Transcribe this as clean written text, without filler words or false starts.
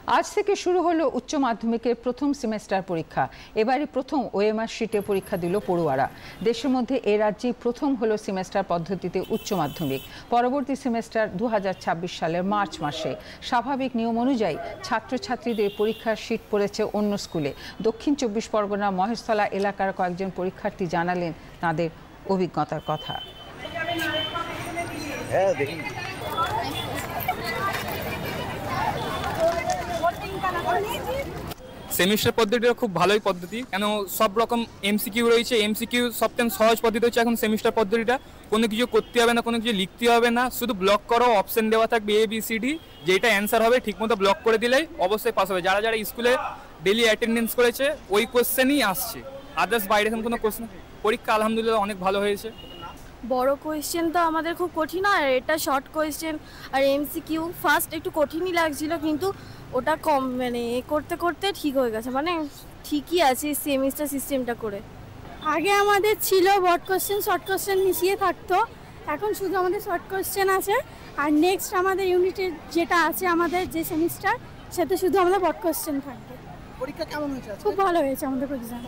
আজ থেকে শুরু হলো উচ্চ মাধ্যমিকের প্রথম সেমেস্টার পরীক্ষা। এবারে প্রথম ওএমআর শিটে পরীক্ষা দিল পড়ুয়ারা। দেশের মধ্যে এ রাজ্যে প্রথম হলো সেমেস্টার পদ্ধতিতে উচ্চ মাধ্যমিক। পরবর্তী সেমেস্টার 2026 সালের মার্চ মাসে। স্বাভাবিক নিয়ম অনুযায়ী ছাত্রছাত্রীদের পরীক্ষার শিট পড়েছে অন্য স্কুলে। দক্ষিণ 24 পরগনা মহেশতলা এলাকার কয়েকজন পরীক্ষার্থী জানালেন তাদের অভিজ্ঞতার কথা। সেমিস্টার পদ্ধতিটা খুব ভালোই পদ্ধতি, কেন সব রকম এমসিকিউ রয়েছে। এমসিকিউ সবথেকে সহজ পদ্ধতি হচ্ছে এখন সেমিস্টার পদ্ধতিটা। কোনো কিছু করতে হবে না, কোনো কিছু লিখতে হবে না, শুধু ব্লক করো, অপশন দেওয়া থাকবে ABCD, যেটা অ্যান্সার হবে ঠিকমতো ব্লক করে দিলেই অবশ্যই পাস হবে। যারা যারা স্কুলে ডেলি অ্যাটেন্ডেন্স করেছে ওই কোশ্চেনই আসছে, আদার্স বাইরে কোনো কোশ্চেন। পরীক্ষা আলহামদুলিল্লাহ অনেক ভালো হয়েছে। বড় কোয়েশ্চেন তো আমাদের খুব কঠিন, আর এটা শর্ট কোয়েশ্চেন। আর এমসিকিউ ফার্স্ট একটু কঠিনই লাগছিল, কিন্তু ওটা কম করতে করতে ঠিক হয়ে গেছে, ঠিকই আছে সেমিস্টার সিস্টেমটা করে। আগে আমাদের ছিল বড় কোশ্চেন শর্ট কোশ্চেন মিশিয়ে থাকতো, এখন শুধু আমাদের শর্ট কোশ্চেন আছে। আর নেক্সট আমাদের ইউনিটের যেটা আছে আমাদের যে সেমিস্টার, সেটা শুধু আমাদের বড় কোশ্চেন থাকবে। পরীক্ষা কেমন হয়েছে? খুব ভালো হয়েছে আমাদের এক্সাম।